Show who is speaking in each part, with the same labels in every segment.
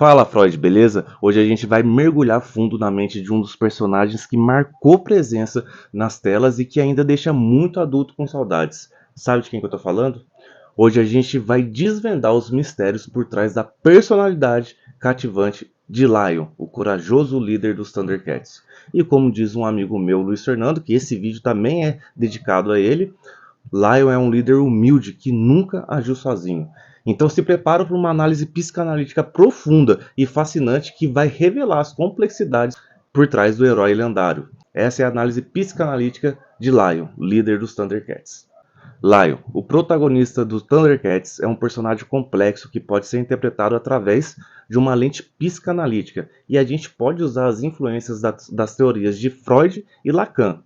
Speaker 1: Fala, Freud, beleza? Hoje a gente vai mergulhar fundo na mente de um dos personagens que marcou presença nas telas e que ainda deixa muito adulto com saudades. Sabe de quem que eu tô falando? Hoje a gente vai desvendar os mistérios por trás da personalidade cativante de Lion, o corajoso líder dos Thundercats. E como diz um amigo meu, Luiz Fernando, que esse vídeo também é dedicado a ele, Lion é um líder humilde que nunca agiu sozinho. Então se prepara para uma análise psicanalítica profunda e fascinante que vai revelar as complexidades por trás do herói lendário. Essa é a análise psicanalítica de Lion, líder dos Thundercats. Lion, o protagonista dos Thundercats, é um personagem complexo que pode ser interpretado através de uma lente psicanalítica, e a gente pode usar as influências das teorias de Freud e Lacan.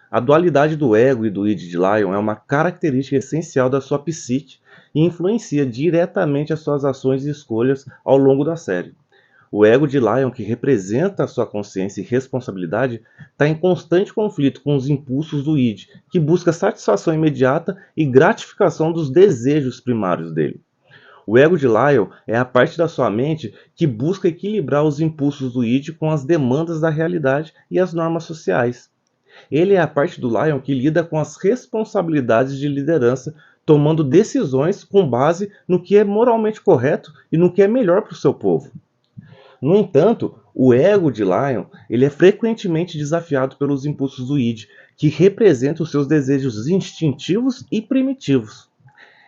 Speaker 1: A dualidade do ego e do id de Lion é uma característica essencial da sua psique e influencia diretamente as suas ações e escolhas ao longo da série. O ego de Lion, que representa a sua consciência e responsabilidade, está em constante conflito com os impulsos do id, que busca satisfação imediata e gratificação dos desejos primários dele. O ego de Lion é a parte da sua mente que busca equilibrar os impulsos do id com as demandas da realidade e as normas sociais. Ele é a parte do Lion que lida com as responsabilidades de liderança, tomando decisões com base no que é moralmente correto e no que é melhor para o seu povo. No entanto, o ego de Lion ele é frequentemente desafiado pelos impulsos do id, que representam os seus desejos instintivos e primitivos.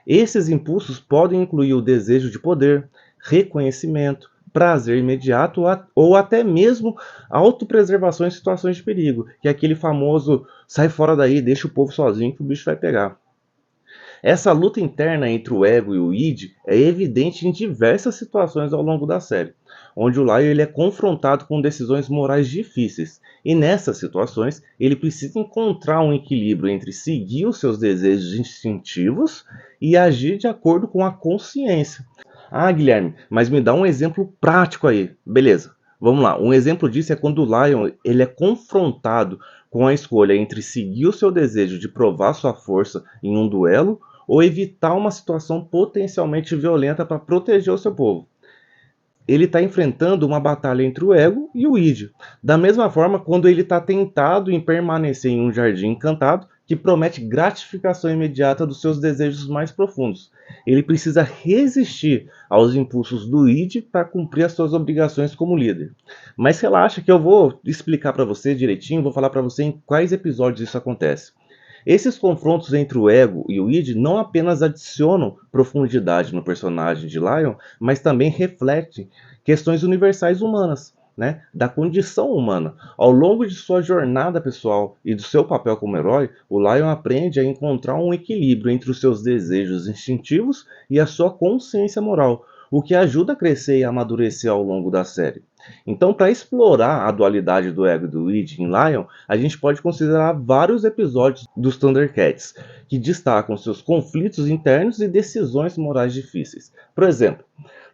Speaker 1: Esses impulsos podem incluir o desejo de poder, reconhecimento, prazer imediato ou até mesmo autopreservação em situações de perigo, que é aquele famoso sai fora daí, deixa o povo sozinho que o bicho vai pegar. Essa luta interna entre o ego e o id é evidente em diversas situações ao longo da série, onde o Lion ele é confrontado com decisões morais difíceis, e nessas situações ele precisa encontrar um equilíbrio entre seguir os seus desejos instintivos e agir de acordo com a consciência. Ah, Guilherme, mas me dá um exemplo prático aí. Beleza, vamos lá. Um exemplo disso é quando o Lion ele é confrontado com a escolha entre seguir o seu desejo de provar sua força em um duelo ou evitar uma situação potencialmente violenta para proteger o seu povo. Ele está enfrentando uma batalha entre o ego e o id. Da mesma forma, quando ele está tentado em permanecer em um jardim encantado que promete gratificação imediata dos seus desejos mais profundos. Ele precisa resistir aos impulsos do id para cumprir as suas obrigações como líder. Mas relaxa que eu vou explicar para você direitinho, vou falar para você em quais episódios isso acontece. Esses confrontos entre o ego e o id não apenas adicionam profundidade no personagem de Lion, mas também refletem questões universais humanas, né, da condição humana. Ao longo de sua jornada pessoal e do seu papel como herói, o Lion aprende a encontrar um equilíbrio entre os seus desejos instintivos e a sua consciência moral, o que ajuda a crescer e amadurecer ao longo da série. Então, para explorar a dualidade do ego e do id em Lion, a gente pode considerar vários episódios dos Thundercats, que destacam seus conflitos internos e decisões morais difíceis. Por exemplo,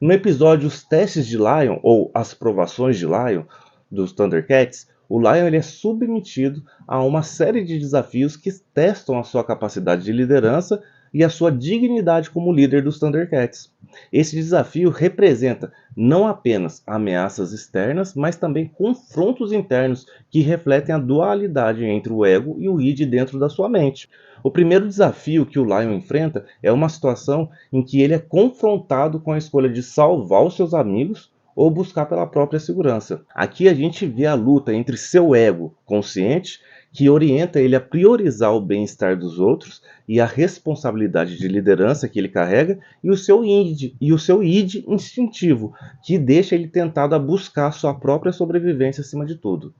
Speaker 1: no episódio Os Testes de Lion, ou As Provações de Lion, dos Thundercats, o Lion ele é submetido a uma série de desafios que testam a sua capacidade de liderança e a sua dignidade como líder dos Thundercats. Esse desafio representa não apenas ameaças externas, mas também confrontos internos que refletem a dualidade entre o ego e o id dentro da sua mente. O primeiro desafio que o Lion enfrenta é uma situação em que ele é confrontado com a escolha de salvar os seus amigos ou buscar pela própria segurança. Aqui a gente vê a luta entre seu ego consciente, que orienta ele a priorizar o bem-estar dos outros e a responsabilidade de liderança que ele carrega, e o seu id instintivo, que deixa ele tentado a buscar sua própria sobrevivência acima de tudo.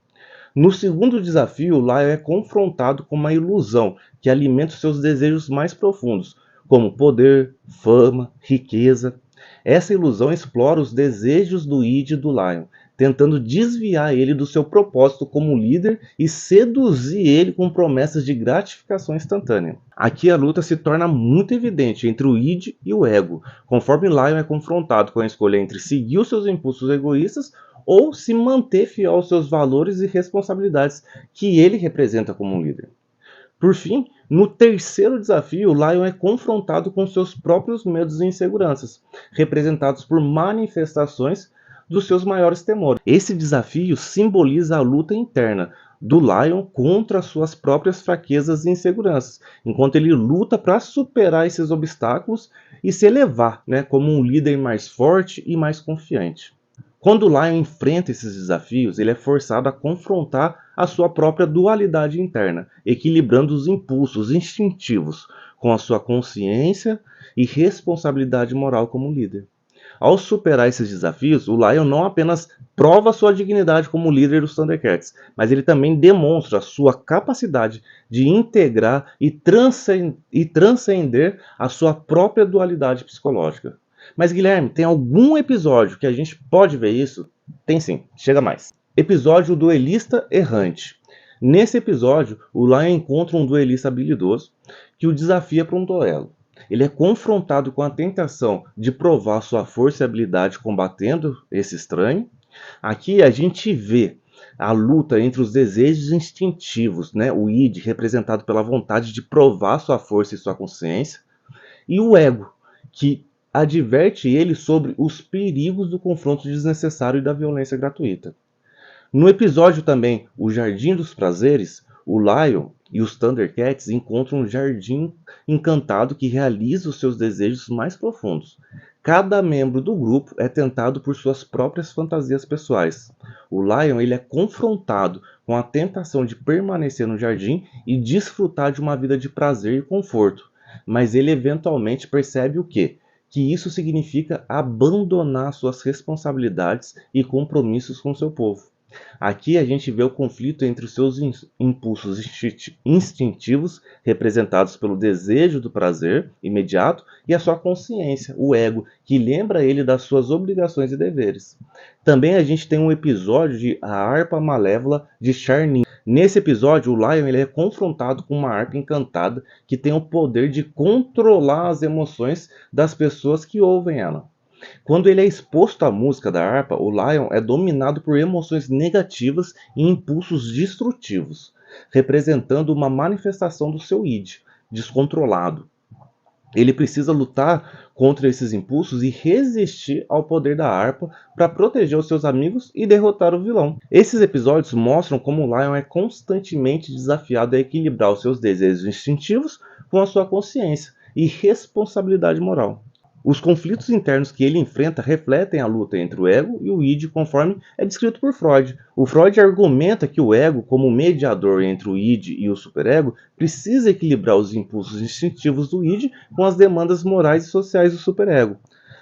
Speaker 1: No segundo desafio, Lion é confrontado com uma ilusão que alimenta os seus desejos mais profundos, como poder, fama, riqueza. Essa ilusão explora os desejos do id do Lion, tentando desviar ele do seu propósito como líder e seduzir ele com promessas de gratificação instantânea. Aqui a luta se torna muito evidente entre o id e o ego, conforme Lion é confrontado com a escolha entre seguir os seus impulsos egoístas ou se manter fiel aos seus valores e responsabilidades que ele representa como um líder. Por fim, no terceiro desafio, o Lion é confrontado com seus próprios medos e inseguranças, representados por manifestações dos seus maiores temores. Esse desafio simboliza a luta interna do Lion contra suas próprias fraquezas e inseguranças, enquanto ele luta para superar esses obstáculos e se elevar, né, como um líder mais forte e mais confiante. Quando o Lion enfrenta esses desafios, ele é forçado a confrontar a sua própria dualidade interna, equilibrando os impulsos instintivos com a sua consciência e responsabilidade moral como líder. Ao superar esses desafios, o Lion não apenas prova sua dignidade como líder dos Thundercats, mas ele também demonstra sua capacidade de integrar e transcender a sua própria dualidade psicológica. Mas Guilherme, tem algum episódio que a gente pode ver isso? Tem sim, chega mais. Episódio Duelista Errante. Nesse episódio, o Lion encontra um duelista habilidoso que o desafia para um duelo. Ele é confrontado com a tentação de provar sua força e habilidade combatendo esse estranho. Aqui a gente vê a luta entre os desejos instintivos, né? O id, representado pela vontade de provar sua força e sua consciência, e o ego, que adverte ele sobre os perigos do confronto desnecessário e da violência gratuita. No episódio também O Jardim dos Prazeres, o Lion e os Thundercats encontram um jardim encantado que realiza os seus desejos mais profundos. Cada membro do grupo é tentado por suas próprias fantasias pessoais. O Lion ele é confrontado com a tentação de permanecer no jardim e desfrutar de uma vida de prazer e conforto, mas ele eventualmente percebe o quê? Que isso significa abandonar suas responsabilidades e compromissos com seu povo. Aqui a gente vê o conflito entre os seus impulsos instintivos, representados pelo desejo do prazer imediato, e a sua consciência, o ego, que lembra ele das suas obrigações e deveres. Também a gente tem um episódio de A Harpa Malévola de Charnin. Nesse episódio, o Lion ele é confrontado com uma harpa encantada que tem o poder de controlar as emoções das pessoas que ouvem ela. Quando ele é exposto à música da harpa, o Lion é dominado por emoções negativas e impulsos destrutivos, representando uma manifestação do seu id, descontrolado. Ele precisa lutar contra esses impulsos e resistir ao poder da harpa para proteger os seus amigos e derrotar o vilão. Esses episódios mostram como o Lion é constantemente desafiado a equilibrar os seus desejos instintivos com a sua consciência e responsabilidade moral. Os conflitos internos que ele enfrenta refletem a luta entre o ego e o id, conforme é descrito por Freud. O Freud argumenta que o ego, como mediador entre o id e o superego, precisa equilibrar os impulsos instintivos do id com as demandas morais e sociais do superego.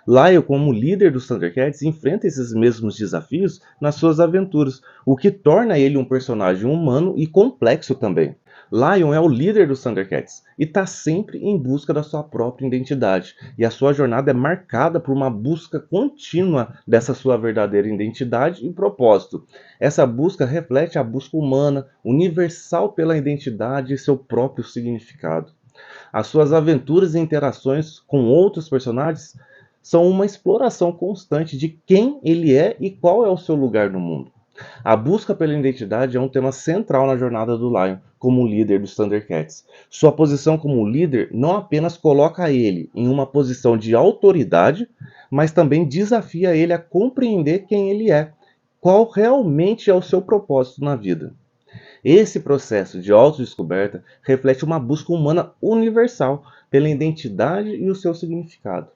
Speaker 1: Lion, como líder dos Thundercats, enfrenta esses mesmos desafios nas suas aventuras, o que torna ele um personagem humano e complexo também. Lion é o líder dos Thundercats e está sempre em busca da sua própria identidade, e a sua jornada é marcada por uma busca contínua dessa sua verdadeira identidade e propósito. Essa busca reflete a busca humana, universal pela identidade e seu próprio significado. As suas aventuras e interações com outros personagens são uma exploração constante de quem ele é e qual é o seu lugar no mundo. A busca pela identidade é um tema central na jornada do Lion como líder dos Thundercats. Sua posição como líder não apenas coloca ele em uma posição de autoridade, mas também desafia ele a compreender quem ele é, qual realmente é o seu propósito na vida. Esse processo de autodescoberta reflete uma busca humana universal pela identidade e o seu significado.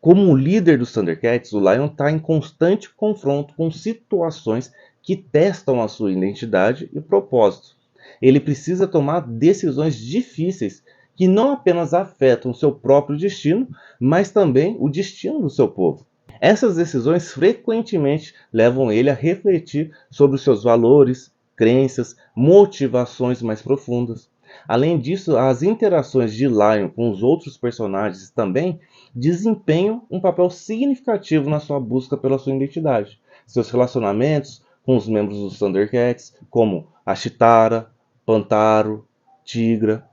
Speaker 1: Como líder dos Thundercats, o Lion está em constante confronto com situações que testam a sua identidade e propósito. Ele precisa tomar decisões difíceis que não apenas afetam seu próprio destino, mas também o destino do seu povo. Essas decisões frequentemente levam ele a refletir sobre os seus valores, crenças, motivações mais profundas. Além disso, as interações de Lion com os outros personagens também desempenham um papel significativo na sua busca pela sua identidade. Seus relacionamentos com os membros dos Thundercats, como a Chitara, Pantaro, Tigra,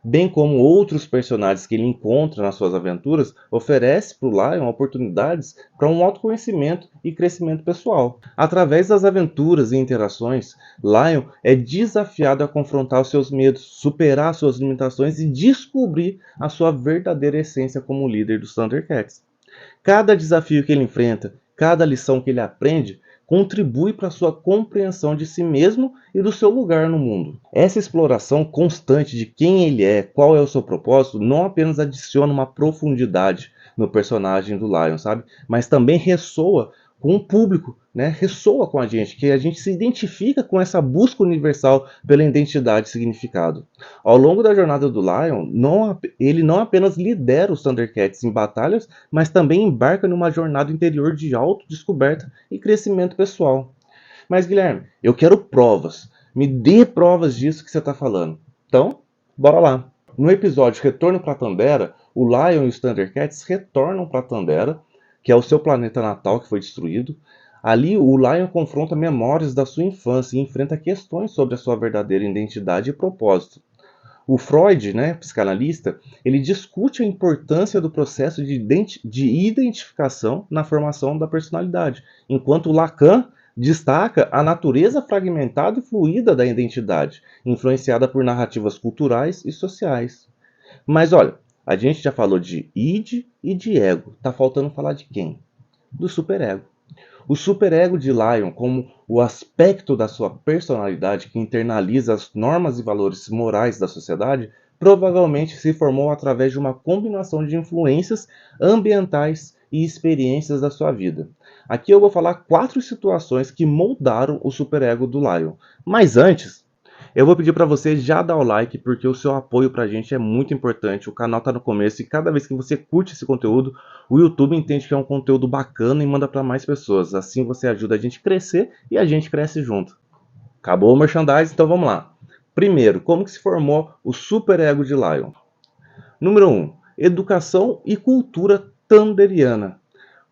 Speaker 1: bem como outros personagens que ele encontra nas suas aventuras, oferece para o Lion oportunidades para um autoconhecimento e crescimento pessoal. Através das aventuras e interações, Lion é desafiado a confrontar os seus medos, superar suas limitações e descobrir a sua verdadeira essência como líder dos Thundercats. Cada desafio que ele enfrenta, cada lição que ele aprende contribui para sua compreensão de si mesmo e do seu lugar no mundo. Essa exploração constante de quem ele é, qual é o seu propósito, não apenas adiciona uma profundidade no personagem do Lion, sabe? Mas também ressoa com o público, né? Ressoa com a gente, que a gente se identifica com essa busca universal pela identidade e significado. Ao longo da jornada do Lion, ele não apenas lidera os Thundercats em batalhas, mas também embarca numa jornada interior de autodescoberta e crescimento pessoal. Mas Guilherme, eu quero provas. Me dê provas disso que você está falando. Então, bora lá. No episódio Retorno para Tandera, o Lion e os Thundercats retornam para Tandera, que é o seu planeta natal que foi destruído. Ali, o Lion confronta memórias da sua infância e enfrenta questões sobre a sua verdadeira identidade e propósito. O Freud, né, psicanalista, ele discute a importância do processo de identificação na formação da personalidade, enquanto Lacan destaca a natureza fragmentada e fluida da identidade, influenciada por narrativas culturais e sociais. Mas olha, a gente já falou de id e de ego. Tá faltando falar de quem? Do superego. O superego de Lion, como o aspecto da sua personalidade que internaliza as normas e valores morais da sociedade, provavelmente se formou através de uma combinação de influências ambientais e experiências da sua vida. Aqui eu vou falar 4 situações que moldaram o superego do Lion. Mas antes, eu vou pedir para você já dar o like, porque o seu apoio para a gente é muito importante. O canal está no começo e cada vez que você curte esse conteúdo, o YouTube entende que é um conteúdo bacana e manda para mais pessoas. Assim você ajuda a gente a crescer e a gente cresce junto. Acabou o merchandising, então vamos lá. Primeiro, como que se formou o superego de Lion? Número 1. Educação e cultura tanderiana.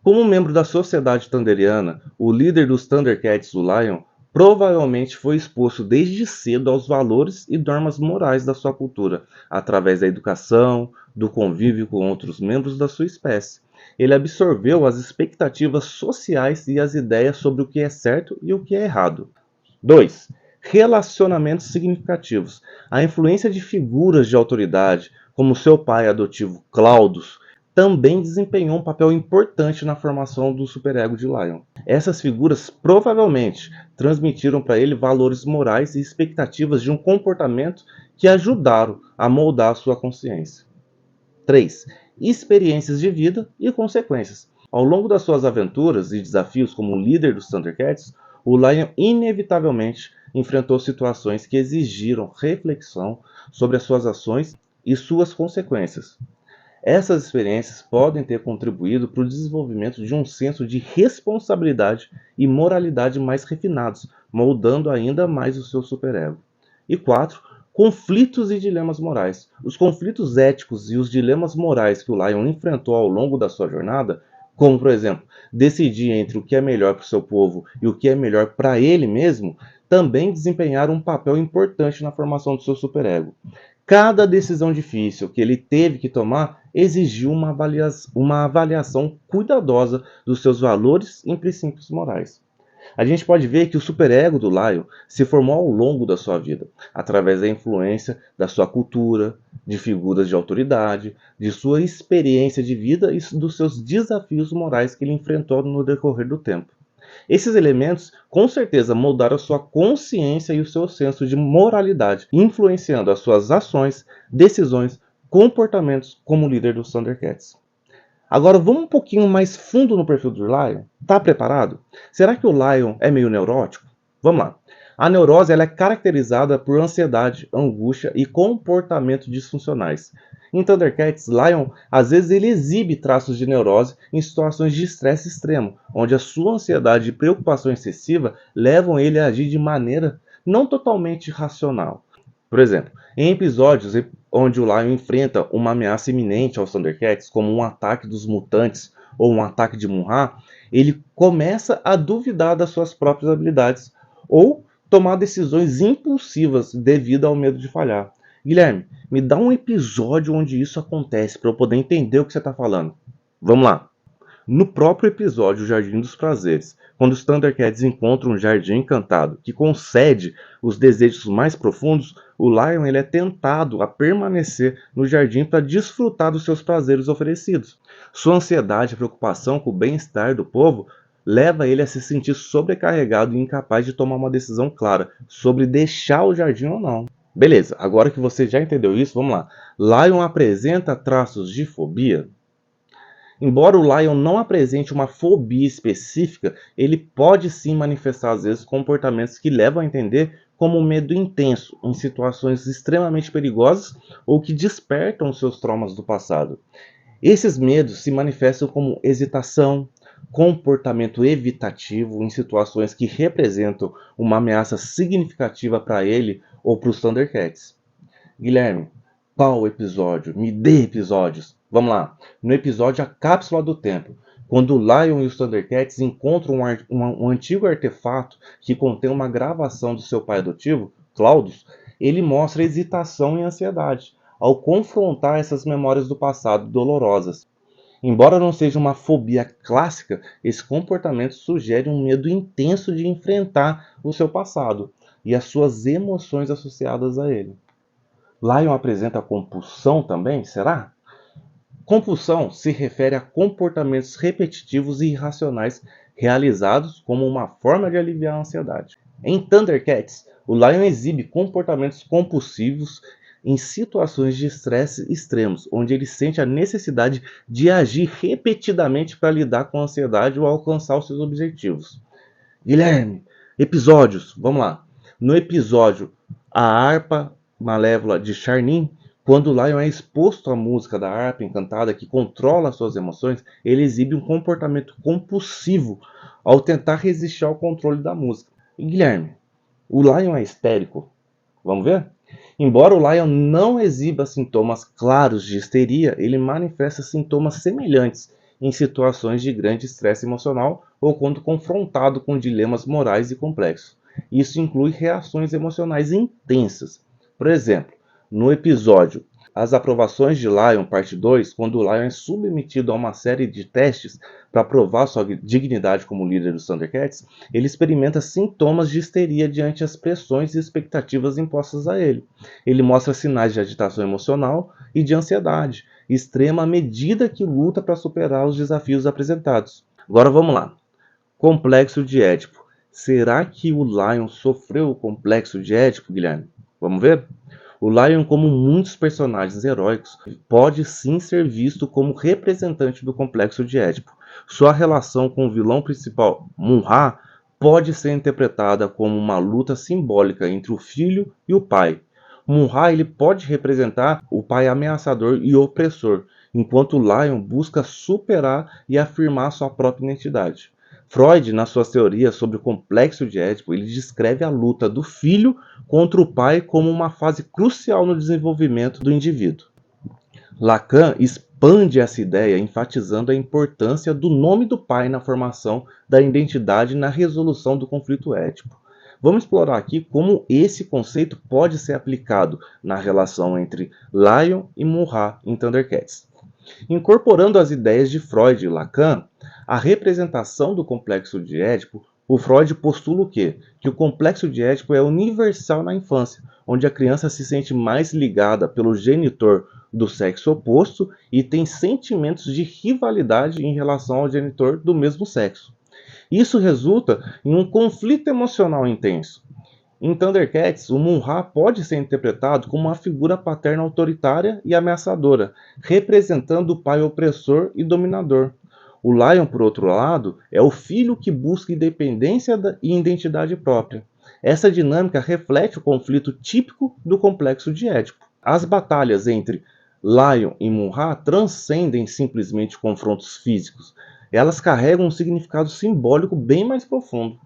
Speaker 1: Como membro da sociedade tanderiana, o líder dos Thundercats, o Lion, provavelmente foi exposto desde cedo aos valores e normas morais da sua cultura, através da educação, do convívio com outros membros da sua espécie. Ele absorveu as expectativas sociais e as ideias sobre o que é certo e o que é errado. 2. Relacionamentos significativos. A influência de figuras de autoridade, como seu pai adotivo Claudius, também desempenhou um papel importante na formação do superego de Lion. Essas figuras provavelmente transmitiram para ele valores morais e expectativas de um comportamento que ajudaram a moldar a sua consciência. 3. Experiências de vida e consequências. Ao longo das suas aventuras e desafios como líder dos Thundercats, o Lion inevitavelmente enfrentou situações que exigiram reflexão sobre as suas ações e suas consequências. Essas experiências podem ter contribuído para o desenvolvimento de um senso de responsabilidade e moralidade mais refinados, moldando ainda mais o seu superego. E 4. Conflitos e dilemas morais. Os conflitos éticos e os dilemas morais que o Lion enfrentou ao longo da sua jornada, como por exemplo, decidir entre o que é melhor para o seu povo e o que é melhor para ele mesmo, também desempenharam um papel importante na formação do seu superego. Cada decisão difícil que ele teve que tomar exigiu uma avaliação cuidadosa dos seus valores e princípios morais. A gente pode ver que o superego do Lion se formou ao longo da sua vida, através da influência da sua cultura, de figuras de autoridade, de sua experiência de vida e dos seus desafios morais que ele enfrentou no decorrer do tempo. Esses elementos com certeza moldaram sua consciência e o seu senso de moralidade, influenciando as suas ações, decisões, comportamentos como líder dos Thundercats. Agora vamos um pouquinho mais fundo no perfil do Lion. Tá preparado? Será que o Lion é meio neurótico? Vamos lá. A neurose ela é caracterizada por ansiedade, angústia e comportamentos disfuncionais. Em Thundercats, Lion às vezes ele exibe traços de neurose em situações de estresse extremo, onde a sua ansiedade e preocupação excessiva levam ele a agir de maneira não totalmente racional. Por exemplo, em episódios onde o Lion enfrenta uma ameaça iminente aos Thundercats, como um ataque dos mutantes ou um ataque de Munra, ele começa a duvidar das suas próprias habilidades ou tomar decisões impulsivas devido ao medo de falhar. Guilherme, me dá um episódio onde isso acontece para eu poder entender o que você está falando. Vamos lá. No próprio episódio Jardim dos Prazeres, quando os Thundercats encontram um jardim encantado que concede os desejos mais profundos, o Lion ele é tentado a permanecer no jardim para desfrutar dos seus prazeres oferecidos. Sua ansiedade e preocupação com o bem-estar do povo leva ele a se sentir sobrecarregado e incapaz de tomar uma decisão clara sobre deixar o jardim ou não. Beleza, agora que você já entendeu isso, vamos lá. Lion apresenta traços de fobia? Embora o Lion não apresente uma fobia específica, ele pode sim manifestar às vezes comportamentos que levam a entender como um medo intenso em situações extremamente perigosas ou que despertam seus traumas do passado. Esses medos se manifestam como hesitação, comportamento evitativo em situações que representam uma ameaça significativa para ele ou para os Thundercats. Guilherme, qual episódio? Me dê episódios. Vamos lá. No episódio A Cápsula do Tempo, quando o Lion e os Thundercats encontram um antigo artefato que contém uma gravação do seu pai adotivo, Claudius, ele mostra hesitação e ansiedade ao confrontar essas memórias do passado dolorosas. Embora não seja uma fobia clássica, esse comportamento sugere um medo intenso de enfrentar o seu passado e as suas emoções associadas a ele. Lion apresenta compulsão também, será? Compulsão se refere a comportamentos repetitivos e irracionais realizados como uma forma de aliviar a ansiedade. Em Thundercats, o Lion exibe comportamentos compulsivos em situações de estresse extremos, onde ele sente a necessidade de agir repetidamente para lidar com a ansiedade ou alcançar os seus objetivos. Guilherme, episódios, vamos lá. No episódio A Harpa Malévola de Charnin, quando o Lion é exposto à música da harpa encantada que controla suas emoções, ele exibe um comportamento compulsivo ao tentar resistir ao controle da música. E Guilherme, o Lion é histérico? Vamos ver? Embora o Lion não exiba sintomas claros de histeria, ele manifesta sintomas semelhantes em situações de grande estresse emocional ou quando confrontado com dilemas morais e complexos. Isso inclui reações emocionais intensas. Por exemplo, no episódio As Aprovações de Lion, parte 2, quando o Lion é submetido a uma série de testes para provar sua dignidade como líder dos Thundercats, ele experimenta sintomas de histeria diante as pressões e expectativas impostas a ele. Ele mostra sinais de agitação emocional e de ansiedade extrema à medida que luta para superar os desafios apresentados. Agora vamos lá. Complexo de Édipo. Será que o Lion sofreu o complexo de Édipo, Guilherme? Vamos ver? O Lion, como muitos personagens heróicos, pode sim ser visto como representante do complexo de Édipo. Sua relação com o vilão principal, Mun-Ra, pode ser interpretada como uma luta simbólica entre o filho e o pai. Mun-Ra ele pode representar o pai ameaçador e opressor, enquanto o Lion busca superar e afirmar sua própria identidade. Freud, nas suas teorias sobre o complexo de Édipo, ele descreve a luta do filho contra o pai como uma fase crucial no desenvolvimento do indivíduo. Lacan expande essa ideia, enfatizando a importância do nome do pai na formação da identidade e na resolução do conflito ético. Vamos explorar aqui como esse conceito pode ser aplicado na relação entre Lion e Mun-Ra em Thundercats. Incorporando as ideias de Freud e Lacan, a representação do complexo de Édipo, o Freud postula o quê? Que o complexo de Édipo é universal na infância, onde a criança se sente mais ligada pelo genitor do sexo oposto e tem sentimentos de rivalidade em relação ao genitor do mesmo sexo. Isso resulta em um conflito emocional intenso. Em Thundercats, o Mun-Ra pode ser interpretado como uma figura paterna autoritária e ameaçadora, representando o pai opressor e dominador. O Lion, por outro lado, é o filho que busca independência e identidade própria. Essa dinâmica reflete o conflito típico do complexo de Édipo. As batalhas entre Lion e Mun-Ra transcendem simplesmente confrontos físicos. Elas carregam um significado simbólico bem mais profundo.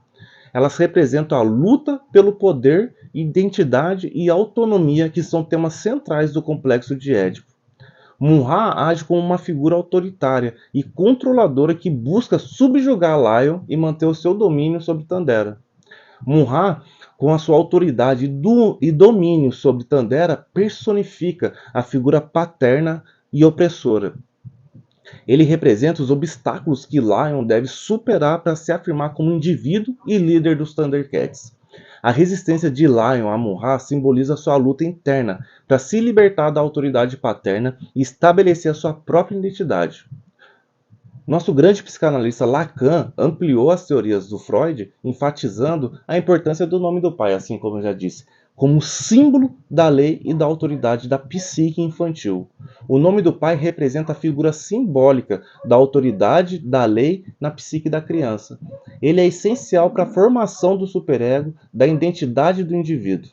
Speaker 1: Elas representam a luta pelo poder, identidade e autonomia, que são temas centrais do complexo de Édipo. Mun-Ra age como uma figura autoritária e controladora que busca subjugar Lion e manter o seu domínio sobre Thundera. Mun-Ra, com a sua autoridade e domínio sobre Thundera, personifica a figura paterna e opressora. Ele representa os obstáculos que Lion deve superar para se afirmar como indivíduo e líder dos Thundercats. A resistência de Lion a Mun-Ra simboliza sua luta interna para se libertar da autoridade paterna e estabelecer a sua própria identidade. Nosso grande psicanalista Lacan ampliou as teorias do Freud, enfatizando a importância do nome do pai, assim como eu já disse, como símbolo da lei e da autoridade da psique infantil. O nome do pai representa a figura simbólica da autoridade da lei na psique da criança. Ele é essencial para a formação do superego, da identidade do indivíduo.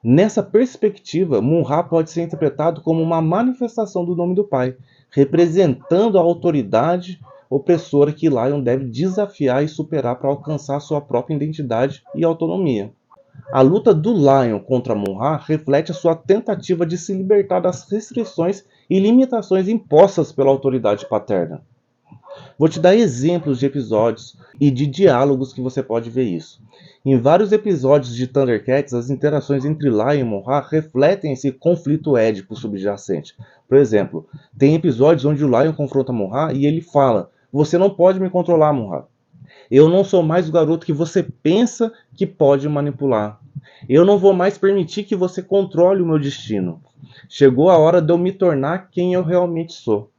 Speaker 1: Nessa perspectiva, Munhá pode ser interpretado como uma manifestação do nome do pai, representando a autoridade opressora que Lion deve desafiar e superar para alcançar sua própria identidade e autonomia. A luta do Lion contra Munhá reflete a sua tentativa de se libertar das restrições e limitações impostas pela autoridade paterna. Vou te dar exemplos de episódios e de diálogos que você pode ver isso. Em vários episódios de Thundercats, as interações entre Lion e Munhá refletem esse conflito édipo subjacente. Por exemplo, tem episódios onde o Lion confronta Munhá e ele fala: "Você não pode me controlar, Munhá. Eu não sou mais o garoto que você pensa que pode manipular. Eu não vou mais permitir que você controle o meu destino. Chegou a hora de eu me tornar quem eu realmente sou."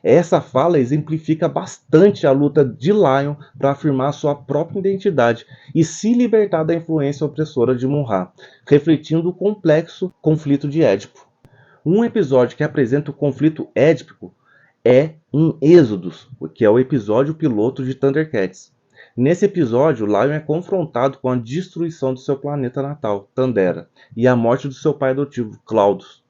Speaker 1: Essa fala exemplifica bastante a luta de Lion para afirmar sua própria identidade e se libertar da influência opressora de Munhá, refletindo o complexo conflito de Édipo. Um episódio que apresenta o conflito édipico é em Êxodos, que é o episódio piloto de Thundercats. Nesse episódio, Lion é confrontado com a destruição do seu planeta natal, Thundera, e a morte do seu pai adotivo, Claudius.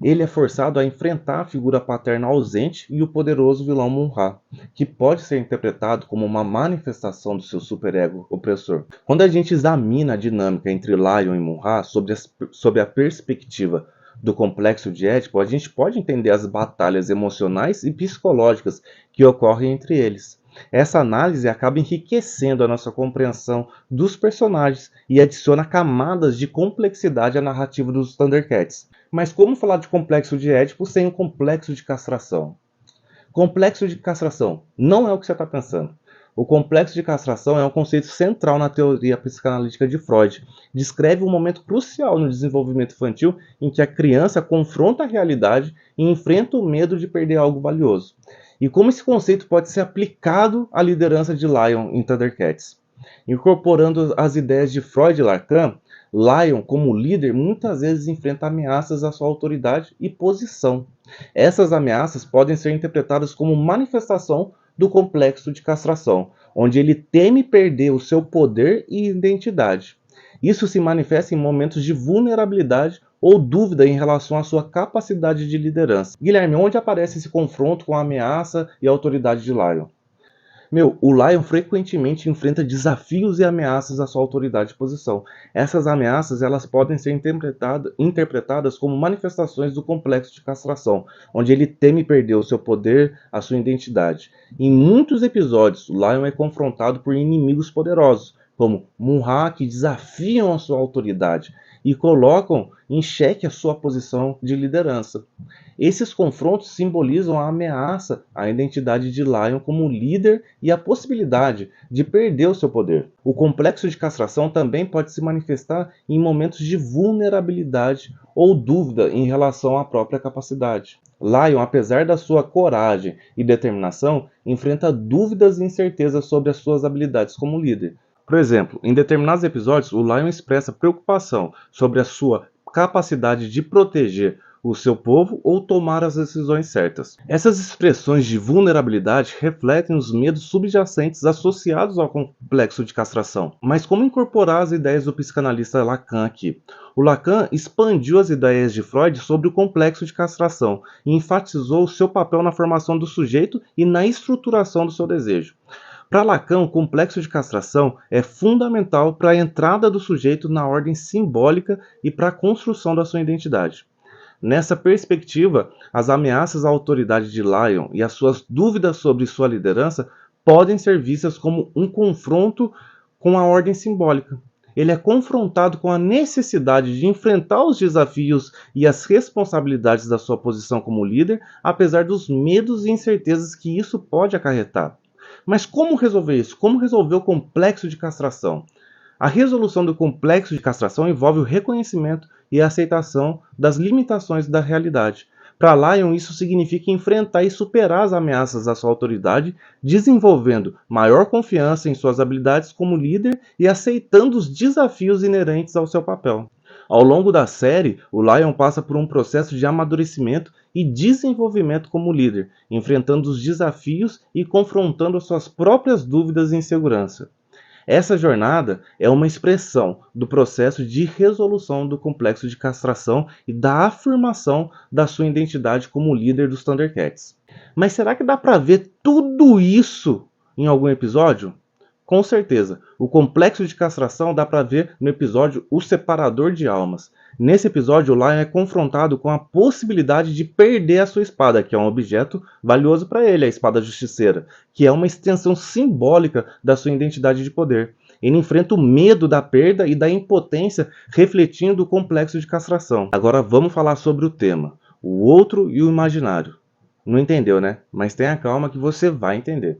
Speaker 1: Ele é forçado a enfrentar a figura paterna ausente e o poderoso vilão Munhá, que pode ser interpretado como uma manifestação do seu superego opressor. Quando a gente examina a dinâmica entre Lion e Munhá sob a perspectiva do complexo de Édipo, a gente pode entender as batalhas emocionais e psicológicas que ocorrem entre eles. Essa análise acaba enriquecendo a nossa compreensão dos personagens e adiciona camadas de complexidade à narrativa dos Thundercats. Mas como falar de complexo de Édipo sem o complexo de castração? Complexo de castração não é o que você está pensando. O complexo de castração é um conceito central na teoria psicanalítica de Freud. Descreve um momento crucial no desenvolvimento infantil em que a criança confronta a realidade e enfrenta o medo de perder algo valioso. E como esse conceito pode ser aplicado à liderança de Lion em Thundercats. Incorporando as ideias de Freud e Lacan, Lion, como líder, muitas vezes enfrenta ameaças à sua autoridade e posição. Essas ameaças podem ser interpretadas como manifestação do complexo de castração, onde ele teme perder o seu poder e identidade. Isso se manifesta em momentos de vulnerabilidade ou dúvida em relação à sua capacidade de liderança. Guilherme, onde aparece esse confronto com a ameaça e a autoridade de Lion? O Lion frequentemente enfrenta desafios e ameaças à sua autoridade e posição. Essas ameaças elas podem ser interpretadas como manifestações do complexo de castração, onde ele teme perder o seu poder, a sua identidade. Em muitos episódios, o Lion é confrontado por inimigos poderosos, como Munhá, que desafiam a sua autoridade e colocam em xeque a sua posição de liderança. Esses confrontos simbolizam a ameaça à identidade de Lion como líder e a possibilidade de perder o seu poder. O complexo de castração também pode se manifestar em momentos de vulnerabilidade ou dúvida em relação à própria capacidade. Lion, apesar da sua coragem e determinação, enfrenta dúvidas e incertezas sobre as suas habilidades como líder. Por exemplo, em determinados episódios, o Lion expressa preocupação sobre a sua capacidade de proteger o seu povo ou tomar as decisões certas. Essas expressões de vulnerabilidade refletem os medos subjacentes associados ao complexo de castração. Mas como incorporar as ideias do psicanalista Lacan aqui? O Lacan expandiu as ideias de Freud sobre o complexo de castração e enfatizou o seu papel na formação do sujeito e na estruturação do seu desejo. Para Lacan, o complexo de castração é fundamental para a entrada do sujeito na ordem simbólica e para a construção da sua identidade. Nessa perspectiva, as ameaças à autoridade de Lion e as suas dúvidas sobre sua liderança podem ser vistas como um confronto com a ordem simbólica. Ele é confrontado com a necessidade de enfrentar os desafios e as responsabilidades da sua posição como líder, apesar dos medos e incertezas que isso pode acarretar. Mas como resolver isso? Como resolver o complexo de castração? A resolução do complexo de castração envolve o reconhecimento e a aceitação das limitações da realidade. Para Lion, isso significa enfrentar e superar as ameaças à sua autoridade, desenvolvendo maior confiança em suas habilidades como líder e aceitando os desafios inerentes ao seu papel. Ao longo da série, o Lion passa por um processo de amadurecimento e desenvolvimento como líder, enfrentando os desafios e confrontando suas próprias dúvidas e insegurança. Essa jornada é uma expressão do processo de resolução do complexo de castração e da afirmação da sua identidade como líder dos Thundercats. Mas será que dá para ver tudo isso em algum episódio? Com certeza. O complexo de castração dá para ver no episódio O Separador de Almas. Nesse episódio, o Lion é confrontado com a possibilidade de perder a sua espada, que é um objeto valioso para ele, a espada justiceira, que é uma extensão simbólica da sua identidade de poder. Ele enfrenta o medo da perda e da impotência, refletindo o complexo de castração. Agora vamos falar sobre o tema, o outro e o imaginário. Não entendeu, né? Mas tenha calma que você vai entender.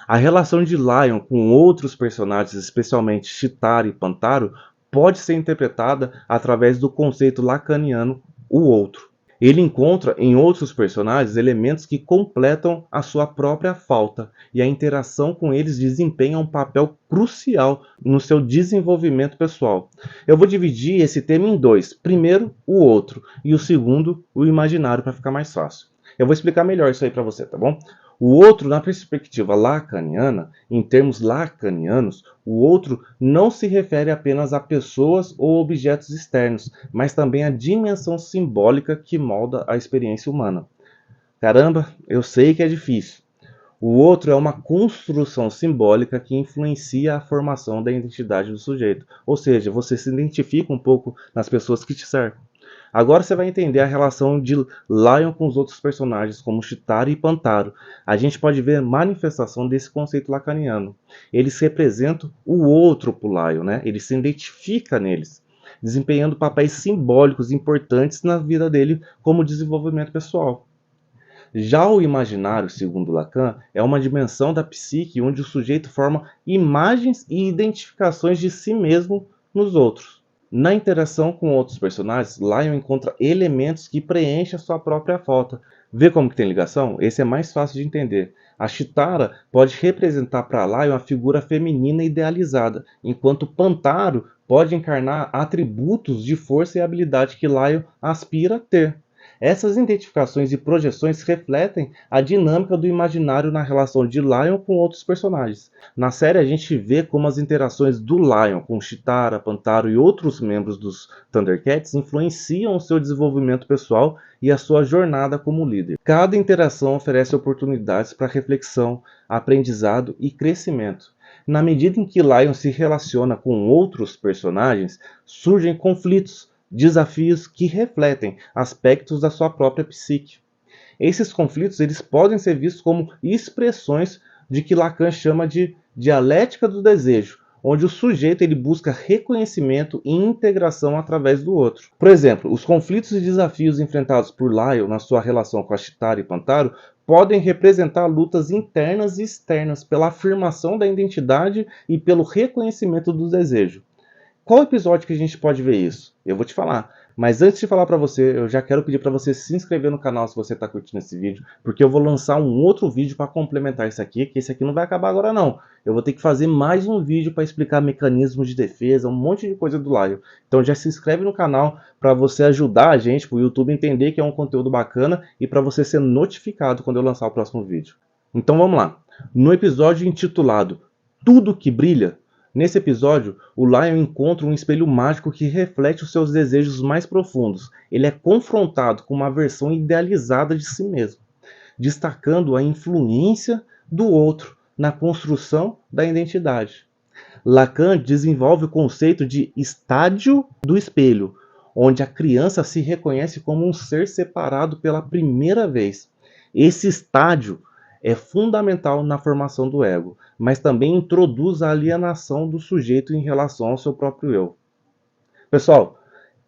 Speaker 1: A relação de Lion com outros personagens, especialmente Chitara e Pantaro, pode ser interpretada através do conceito lacaniano o outro. Ele encontra em outros personagens elementos que completam a sua própria falta, e a interação com eles desempenha um papel crucial no seu desenvolvimento pessoal. Eu vou dividir esse tema em dois. Primeiro, o outro, e o segundo, o imaginário, para ficar mais fácil. Eu vou explicar melhor isso aí para você, tá bom? O outro, na perspectiva lacaniana, em termos lacanianos, o outro não se refere apenas a pessoas ou objetos externos, mas também à dimensão simbólica que molda a experiência humana. Caramba, eu sei que é difícil. O outro é uma construção simbólica que influencia a formação da identidade do sujeito, ou seja, você se identifica um pouco nas pessoas que te cercam. Agora você vai entender a relação de Lion com os outros personagens, como Chitara e Pantaro. A gente pode ver a manifestação desse conceito lacaniano. Eles representam o outro para o Lion, né? Ele se identifica neles, desempenhando papéis simbólicos importantes na vida dele como desenvolvimento pessoal. Já o imaginário, segundo Lacan, é uma dimensão da psique onde o sujeito forma imagens e identificações de si mesmo nos outros. Na interação com outros personagens, Lion encontra elementos que preenchem a sua própria falta. Vê como que tem ligação? Esse é mais fácil de entender. A Chitara pode representar para Lion a figura feminina idealizada, enquanto Pantaro pode encarnar atributos de força e habilidade que Lion aspira a ter. Essas identificações e projeções refletem a dinâmica do imaginário na relação de Lion com outros personagens. Na série a gente vê como as interações do Lion com Chitara, Pantaro e outros membros dos Thundercats influenciam o seu desenvolvimento pessoal e a sua jornada como líder. Cada interação oferece oportunidades para reflexão, aprendizado e crescimento. Na medida em que Lion se relaciona com outros personagens, surgem conflitos, desafios que refletem aspectos da sua própria psique. Esses conflitos eles podem ser vistos como expressões de que Lacan chama de dialética do desejo, onde o sujeito ele busca reconhecimento e integração através do outro. Por exemplo, os conflitos e desafios enfrentados por Lion na sua relação com a Chitara e Pantaro podem representar lutas internas e externas pela afirmação da identidade e pelo reconhecimento do desejo. Qual episódio que a gente pode ver isso? Eu vou te falar. Mas antes de falar para você, eu já quero pedir para você se inscrever no canal se você está curtindo esse vídeo, porque eu vou lançar um outro vídeo para complementar esse aqui, que esse aqui não vai acabar agora não. Eu vou ter que fazer mais um vídeo para explicar mecanismos de defesa, um monte de coisa do Lion. Então já se inscreve no canal para você ajudar a gente, para o YouTube entender que é um conteúdo bacana e para você ser notificado quando eu lançar o próximo vídeo. Então vamos lá. No episódio intitulado Tudo que Brilha, nesse episódio, o Lion encontra um espelho mágico que reflete os seus desejos mais profundos. Ele é confrontado com uma versão idealizada de si mesmo, destacando a influência do outro na construção da identidade. Lacan desenvolve o conceito de estádio do espelho, onde a criança se reconhece como um ser separado pela primeira vez. Esse estádio é fundamental na formação do ego, mas também introduz a alienação do sujeito em relação ao seu próprio eu. Pessoal,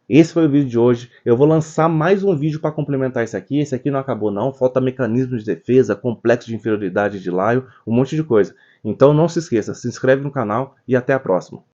Speaker 1: esse foi o vídeo de hoje. Eu vou lançar mais um vídeo para complementar esse aqui. Esse aqui não acabou não, falta mecanismo de defesa, complexo de inferioridade de Lion, um monte de coisa. Então não se esqueça, se inscreve no canal e até a próxima.